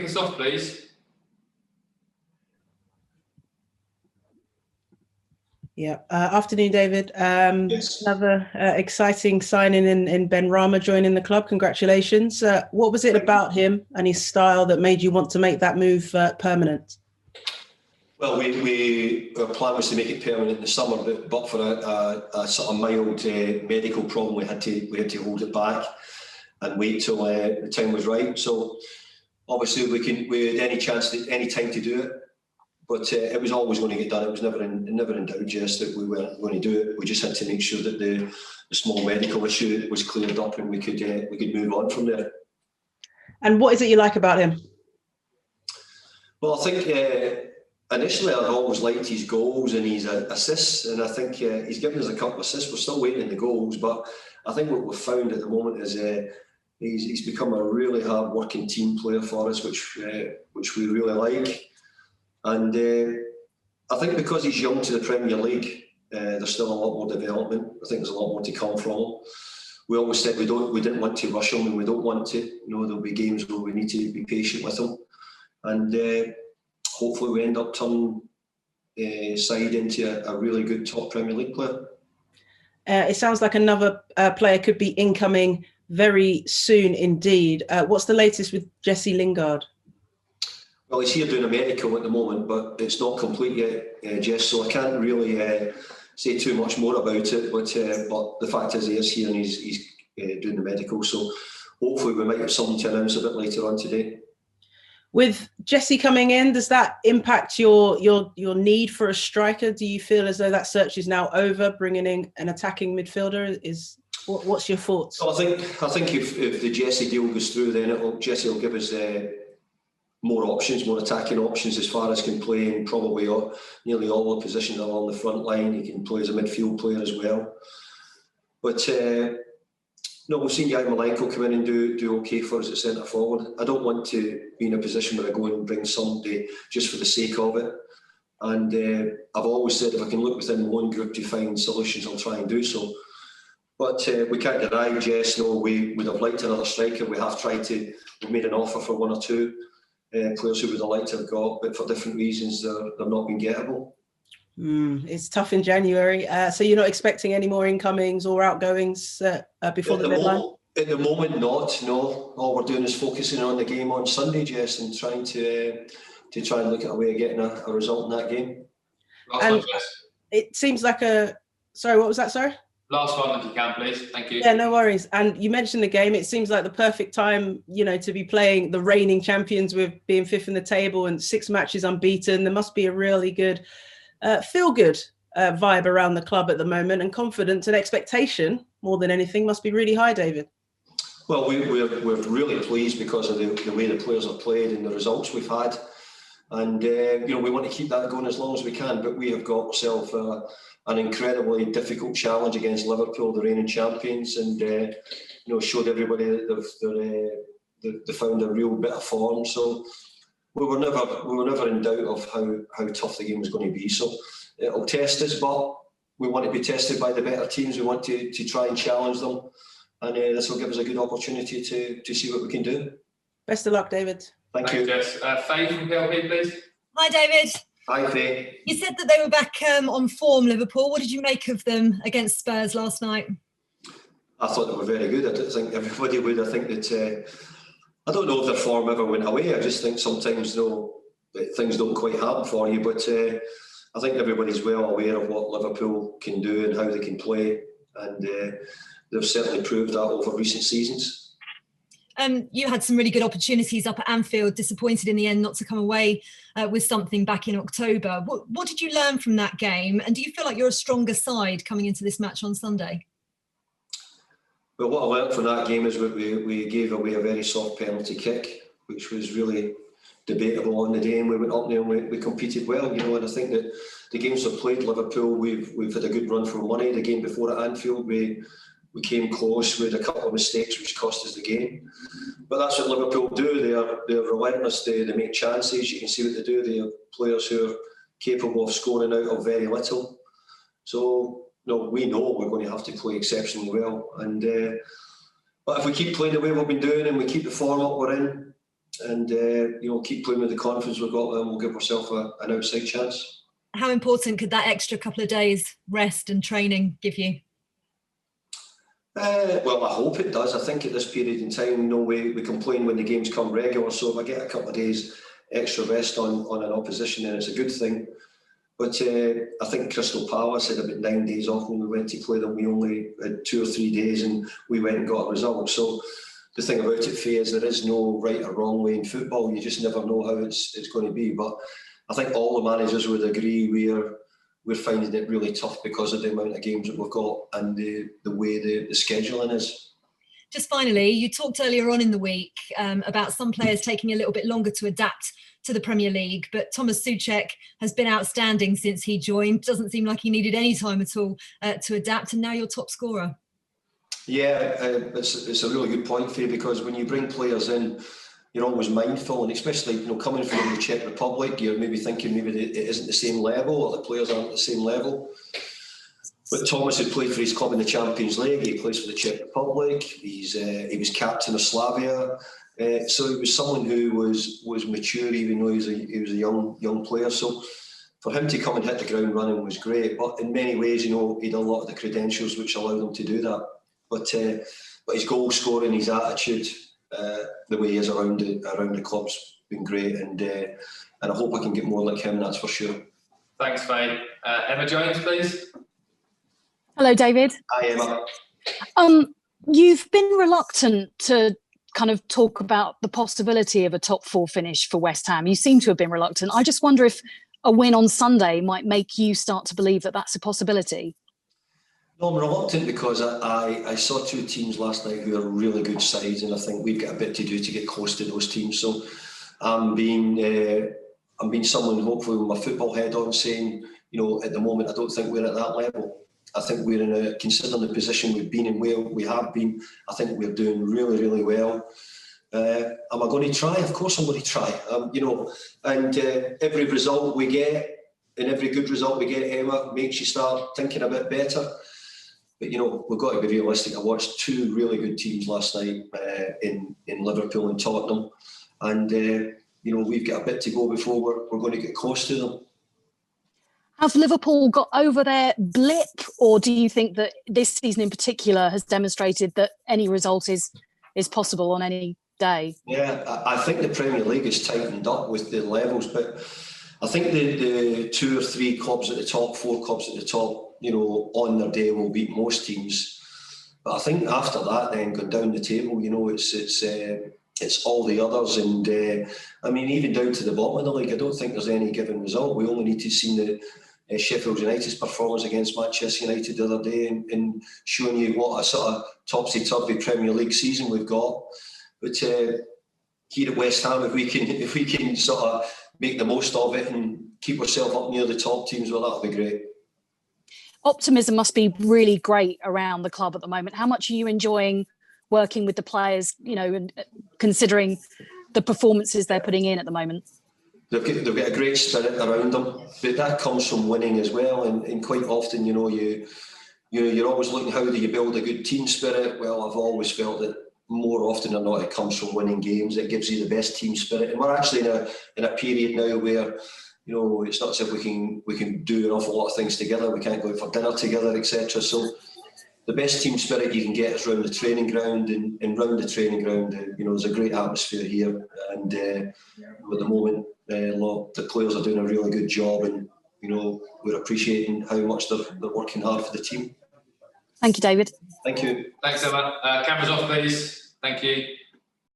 Things off, please. Yeah. Afternoon, David. Yes. Another exciting signing in Benrahma joining the club. Congratulations. What was it about him and his style that made you want to make that move permanent? Well, our plan was to make it permanent in the summer, but for a sort of mild medical problem, we had to hold it back and wait till the time was right. So obviously we had any time to do it, but it was always going to get done. It was never in doubt, Jess, that we weren't going to do it. We just had to make sure that the small medical issue was cleared up and we could move on from there. And what is it you like about him? Well, I think initially I've always liked his goals and his assists, and I think he's given us a couple of assists. We're still waiting on the goals, but I think what we've found at the moment is he's become a really hard-working team player for us, which we really like. And I think because he's young to the Premier League, there's still a lot more development. I think there's a lot more to come from him. We always said we didn't want to rush him, and we don't want to. You know, there'll be games where we need to be patient with him, and hopefully we end up turning side into a really good top Premier League player. It sounds like another player could be incoming very soon indeed. What's the latest with Jesse Lingard? Well, he's here doing a medical at the moment, but it's not complete yet, Jess, so I can't really say too much more about it. But the fact is he is here and he's doing the medical, so hopefully we might have something to announce a bit later on today. With Jesse coming in, does that impact your need for a striker? Do you feel as though that search is now over, bringing in an attacking midfielder? What's your thoughts? Well, I think if the Jesse deal goes through, then Jesse will give us more options, more attacking options as far as can play in probably nearly all the positions along the front line. He can play as a midfield player as well. But no, we've seen Yarmolenko come in and do okay for us at centre forward. I don't want to be in a position where I go and bring somebody just for the sake of it. And I've always said if I can look within one group to find solutions, I'll try and do so. But we can't deny, Jess, no, we would have liked another striker. We have we've made an offer for one or two players who we would have liked to have got, but for different reasons, they've not been gettable. It's tough in January. So you're not expecting any more incomings or outgoings before the deadline? At the moment, not. No. All we're doing is focusing on the game on Sunday, Jess, and trying to try and look at a way of getting a result in that game. Last one, Jess. It seems like Sorry, what was that, sorry? Last one, if you can, please. Thank you. Yeah, no worries. And you mentioned the game. It seems like the perfect time, to be playing the reigning champions with being fifth in the table and 6 matches unbeaten. There must be a really good feel-good vibe around the club at the moment, and confidence and expectation, more than anything, must be really high, David. Well, we're really pleased because of the way the players have played and the results we've had. And, we want to keep that going as long as we can. But we have got ourselves an incredibly difficult challenge against Liverpool, the reigning champions, and, showed everybody that they found a real bit of form. So we were never in doubt of how tough the game was going to be. So it'll test us, but we want to be tested by the better teams. We want to try and challenge them. And this will give us a good opportunity to see what we can do. Best of luck, David. Thank you. Jess. Faye from PLP, please. Hi, David. Hi, Faye. You said that they were back on form, Liverpool. What did you make of them against Spurs last night? I thought they were very good. I don't think everybody would. I think that I don't know if their form ever went away. I just think sometimes things don't quite happen for you. But I think everybody's well aware of what Liverpool can do and how they can play, and they've certainly proved that over recent seasons. You had some really good opportunities up at Anfield, disappointed in the end not to come away with something back in October. What did you learn from that game? And do you feel like you're a stronger side coming into this match on Sunday? Well, what I learned from that game is we gave away a very soft penalty kick, which was really debatable on the day, and we went up there and we competed well, and I think that the games we've played, Liverpool, we've had a good run for money. The game before at Anfield, we came close with a couple of mistakes which cost us the game. But that's what Liverpool do. They're relentless. They make chances. You can see what they do. They have players who are capable of scoring out of very little. So we know we're going to have to play exceptionally well. And but if we keep playing the way we've been doing and we keep the form up we're in, and keep playing with the confidence we've got, and we'll give ourselves an outside chance. How important could that extra couple of days rest and training give you? Well, I hope it does. I think at this period in time, we complain when the games come regular. So if I get a couple of days extra rest on an opposition, then it's a good thing. But I think Crystal Palace had about 9 days off when we went to play them. We only had 2 or 3 days, and we went and got a result. So the thing about it, Faye, is there is no right or wrong way in football. You just never know how it's going to be. But I think all the managers would agree we're finding it really tough because of the amount of games that we've got and the way the scheduling is. Just finally, you talked earlier on in the week about some players taking a little bit longer to adapt to the Premier League, but Tomas Soucek has been outstanding since he joined. Doesn't seem like he needed any time at all to adapt, and now you're top scorer. Yeah, it's a really good point, Faye, because when you bring players in, you're always mindful, and especially coming from the Czech Republic, you're maybe thinking it isn't the same level, or the players aren't at the same level. But Tomas had played for his club in the Champions League. He plays for the Czech Republic. He was captain of Slavia, so he was someone who was mature, even though he was a young player. So for him to come and hit the ground running was great. But in many ways, he'd a lot of the credentials which allowed him to do that. But his goal scoring, his attitude, the way he is around the club's been great, and I hope I can get more like him. That's for sure. Thanks, Faye. Emma Jones, please. Hello, David. Hi, Emma. You've been reluctant to kind of talk about the possibility of a top 4 finish for West Ham. You seem to have been reluctant. I just wonder if a win on Sunday might make you start to believe that that's a possibility. No, I'm reluctant because I saw 2 teams last night who are really good sides, and I think we've got a bit to do to get close to those teams. So I'm being someone, hopefully with my football head on, saying, at the moment I don't think we're at that level. I think we're considering the position we've been in, where we have been, I think we're doing really, really well. Am I going to try? Of course I'm going to try. And every result we get, and every good result we get, Emma, makes you start thinking a bit better. But, we've got to be realistic. I watched 2 really good teams last night in Liverpool and Tottenham. And, we've got a bit to go before we're going to get close to them. Have Liverpool got over their blip, or do you think that this season in particular has demonstrated that any result is possible on any day? Yeah, I think the Premier League has tightened up with the levels, but I think the 2 or 3 clubs at the top, 4 clubs at the top, on their day will beat most teams. But I think after that, then going down the table, it's all the others, and even down to the bottom of the league, I don't think there's any given result. We only need to see the Sheffield United's performance against Manchester United the other day, and showing you what a sort of topsy-turvy Premier League season we've got. But here at West Ham, if we can sort of make the most of it and keep ourselves up near the top teams, well, that'll be great. Optimism must be really great around the club at the moment. How much are you enjoying working with the players, and considering the performances they're putting in at the moment? They've got a great spirit around them, but that comes from winning as well. And quite often, you're always looking, how do you build a good team spirit? Well, I've always felt that more often than not, it comes from winning games. It gives you the best team spirit. And we're actually in a period now where, it's not as if we can do an awful lot of things together. We can't go out for dinner together, etc. So the best team spirit you can get is around the training ground, and round the training ground, there's a great atmosphere here. And at the moment, the players are doing a really good job, and we're appreciating how much they're working hard for the team. Thank you, David. Thank you. Thanks, Emma. Cameras off, please. Thank you.